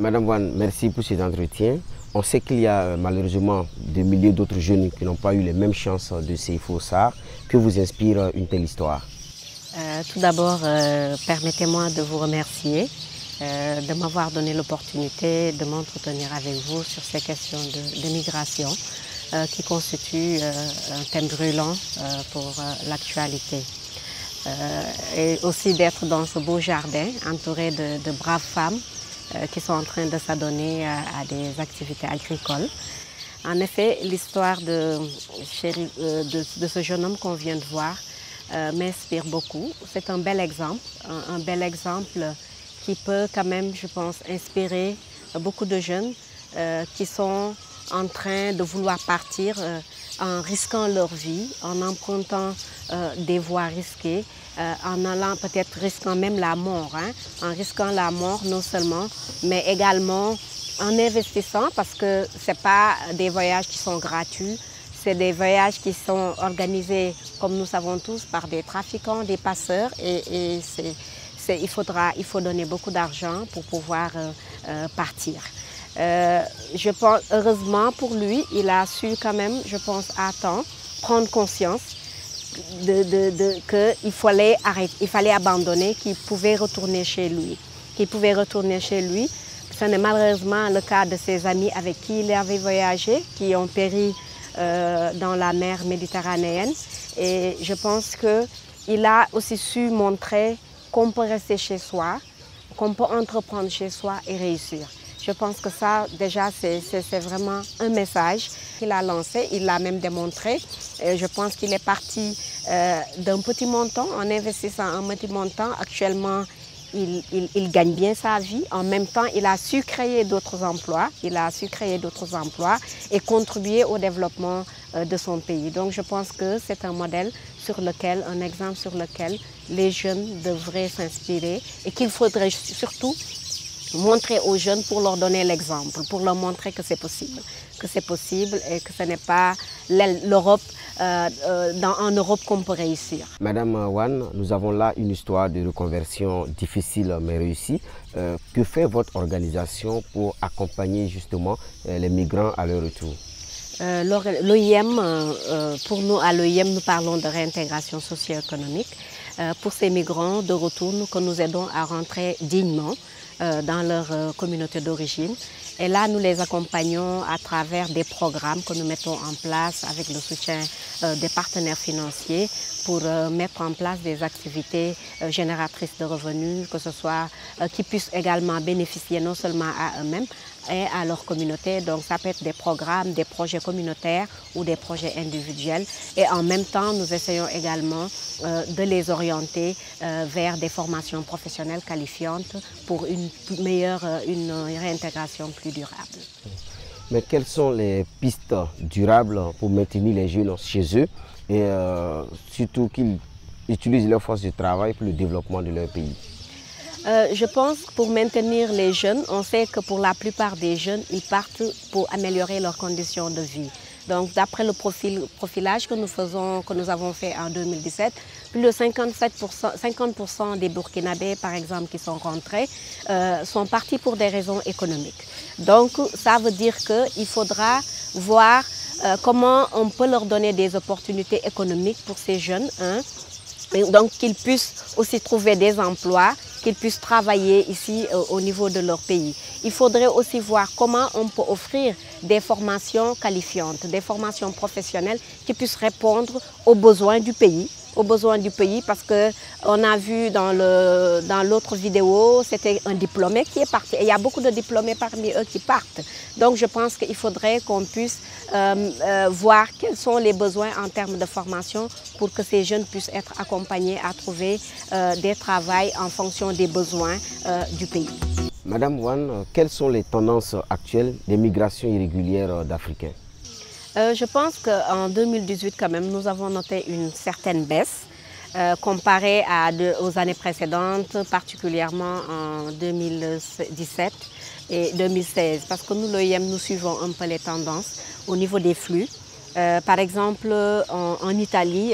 Madame Wan, merci pour cet entretien. On sait qu'il y a malheureusement des milliers d'autres jeunes qui n'ont pas eu les mêmes chances de Seifo Sarr. Que vous inspire une telle histoire? Tout d'abord, permettez-moi de vous remercier de m'avoir donné l'opportunité de m'entretenir avec vous sur ces questions de migration qui constituent un thème brûlant pour l'actualité. Et aussi d'être dans ce beau jardin entouré de braves femmes qui sont en train de s'adonner à des activités agricoles. En effet, l'histoire de ce jeune homme qu'on vient de voir m'inspire beaucoup. C'est un bel exemple qui peut quand même, je pense, inspirer beaucoup de jeunes qui sont en train de vouloir partir en risquant leur vie, en empruntant des voies risquées, en allant peut-être risquant même la mort, en risquant la mort non seulement, mais également en investissant, parce que ce n'est pas des voyages qui sont gratuits, c'est des voyages qui sont organisés, comme nous savons tous, par des trafiquants, des passeurs, et il faut donner beaucoup d'argent pour pouvoir partir. Je pense, heureusement pour lui, il a su quand même, je pense, à temps, prendre conscience qu'il fallait abandonner, qu'il pouvait retourner chez lui. Ce n'est malheureusement le cas de ses amis avec qui il avait voyagé, qui ont péri dans la mer méditerranéenne. Et je pense qu'il a aussi su montrer qu'on peut rester chez soi, qu'on peut entreprendre chez soi et réussir. Je pense que ça, déjà, c'est vraiment un message qu'il a lancé, il l'a même démontré. Je pense qu'il est parti d'un petit montant, en investissant un petit montant. Actuellement, il gagne bien sa vie. En même temps, il a su créer d'autres emplois. Et contribuer au développement de son pays. Donc, je pense que c'est un exemple sur lequel les jeunes devraient s'inspirer et qu'il faudrait surtout montrer aux jeunes pour leur donner l'exemple, pour leur montrer que c'est possible et que ce n'est pas l'Europe, en Europe qu'on peut réussir. Madame Wan, nous avons là une histoire de reconversion difficile mais réussie. Que fait votre organisation pour accompagner justement les migrants à leur retour? L'OIM, pour nous à l'OIM, nous parlons de réintégration socio-économique. Pour ces migrants de retour, que nous aidons à rentrer dignement dans leur communauté d'origine. Et là, nous les accompagnons à travers des programmes que nous mettons en place avec le soutien des partenaires financiers pour mettre en place des activités génératrices de revenus, que ce soit qui puissent également bénéficier non seulement à eux-mêmes et à leur communauté. Donc ça peut être des programmes, des projets communautaires ou des projets individuels. Et en même temps, nous essayons également de les orienter vers des formations professionnelles qualifiantes pour une réintégration plus durable. Mais quelles sont les pistes durables pour maintenir les jeunes chez eux et surtout qu'ils utilisent leur force de travail pour le développement de leur pays? Je pense que pour maintenir les jeunes, on sait que pour la plupart des jeunes, ils partent pour améliorer leurs conditions de vie. Donc d'après le profilage que nous avons fait en 2017, plus de 50% des Burkinabés, par exemple, qui sont rentrés, sont partis pour des raisons économiques. Donc ça veut dire qu'il faudra voir comment on peut leur donner des opportunités économiques pour ces jeunes, donc qu'ils puissent aussi trouver des emplois, qu'ils puissent travailler ici au niveau de leur pays. Il faudrait aussi voir comment on peut offrir des formations qualifiantes, des formations professionnelles qui puissent répondre aux besoins du pays. Parce qu'on a vu dans l'autre vidéo, c'était un diplômé qui est parti. Et il y a beaucoup de diplômés parmi eux qui partent. Donc je pense qu'il faudrait qu'on puisse voir quels sont les besoins en termes de formation pour que ces jeunes puissent être accompagnés à trouver des travails en fonction des besoins du pays. Madame Wan, quelles sont les tendances actuelles des migrations irrégulières d'Africains? Je pense qu'en 2018, quand même, nous avons noté une certaine baisse comparée aux années précédentes, particulièrement en 2017 et 2016. Parce que nous, l'OIM, nous suivons un peu les tendances au niveau des flux. Par exemple, en Italie,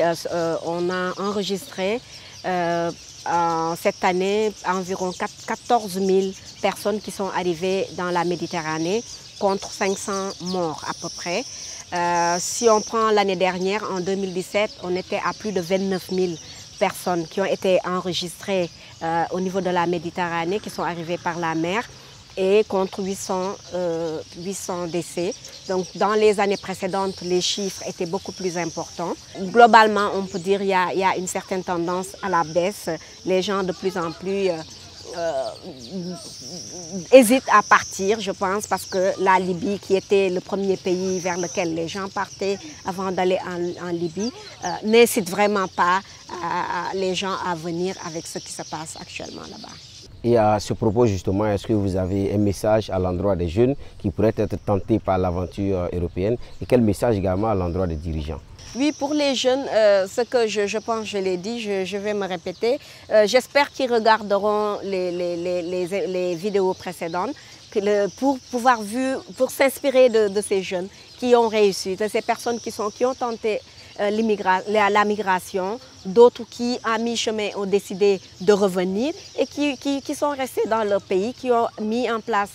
on a enregistré Cette année, environ 14 000 personnes qui sont arrivées dans la Méditerranée, contre 500 morts à peu près. Si on prend l'année dernière, en 2017, on était à plus de 29 000 personnes qui ont été enregistrées au niveau de la Méditerranée, qui sont arrivées par la mer, et contre 800 décès. Donc dans les années précédentes, les chiffres étaient beaucoup plus importants. Globalement, on peut dire qu'il y a une certaine tendance à la baisse. Les gens de plus en plus hésitent à partir, je pense, parce que la Libye, qui était le premier pays vers lequel les gens partaient avant d'aller en Libye, n'incite vraiment pas les gens à venir avec ce qui se passe actuellement là-bas. Et à ce propos, justement, est-ce que vous avez un message à l'endroit des jeunes qui pourraient être tentés par l'aventure européenne? Et quel message également à l'endroit des dirigeants? Oui, pour les jeunes, ce que je pense, je l'ai dit, je vais me répéter. J'espère qu'ils regarderont les vidéos précédentes pour s'inspirer de ces jeunes qui ont réussi, de ces personnes qui ont tenté la migration, d'autres qui, à mi-chemin, ont décidé de revenir et qui sont restés dans leur pays, qui ont mis en place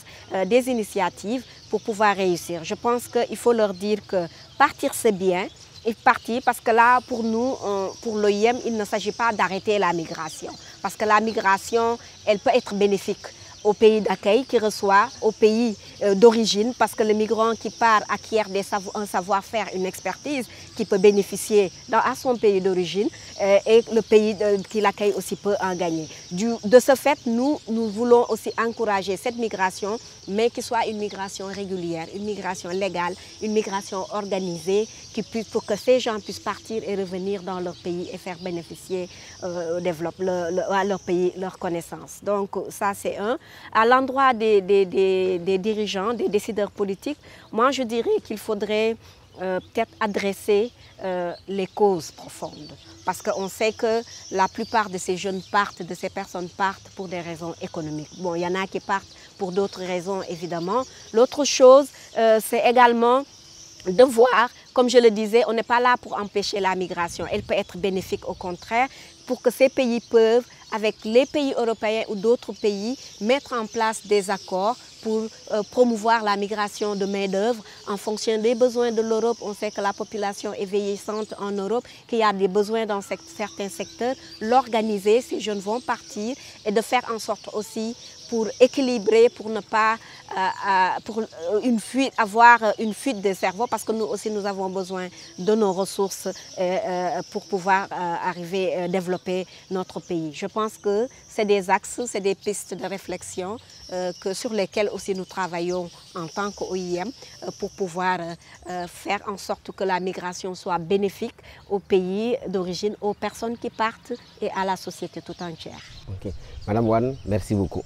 des initiatives pour pouvoir réussir. Je pense qu'il faut leur dire que partir, c'est bien. Et partir parce que là, pour nous, pour l'OIM, il ne s'agit pas d'arrêter la migration. Parce que la migration, elle peut être bénéfique au pays d'accueil qui reçoit, au pays d'origine, parce que le migrant qui part acquiert un savoir-faire, une expertise qui peut bénéficier à son pays d'origine et le pays qui l'accueille aussi peut en gagner. De ce fait, nous voulons aussi encourager cette migration, mais qui soit une migration régulière, une migration légale, une migration organisée, pour que ces gens puissent partir et revenir dans leur pays et faire bénéficier à leur pays leurs connaissances. Donc ça, c'est un. À l'endroit des dirigeants, des décideurs politiques, moi je dirais qu'il faudrait peut-être adresser les causes profondes. Parce qu'on sait que la plupart de ces jeunes de ces personnes partent pour des raisons économiques. Bon, il y en a qui partent pour d'autres raisons, évidemment. L'autre chose, c'est également de voir, comme je le disais, on n'est pas là pour empêcher la migration. Elle peut être bénéfique, au contraire, pour que ces pays peuvent, avec les pays européens ou d'autres pays, mettre en place des accords pour promouvoir la migration de main-d'œuvre en fonction des besoins de l'Europe. On sait que la population est vieillissante en Europe, qu'il y a des besoins dans certains secteurs. L'organiser, ces jeunes vont partir, et de faire en sorte aussi pour équilibrer, pour ne pas avoir une fuite des cerveaux, parce que nous aussi nous avons besoin de nos ressources pour pouvoir arriver à développer notre pays. Je pense que c'est des axes, c'est des pistes de réflexion sur lesquelles aussi nous travaillons en tant qu'OIM pour pouvoir faire en sorte que la migration soit bénéfique aux pays d'origine, aux personnes qui partent et à la société tout entière. Okay. Madame Wan, merci beaucoup.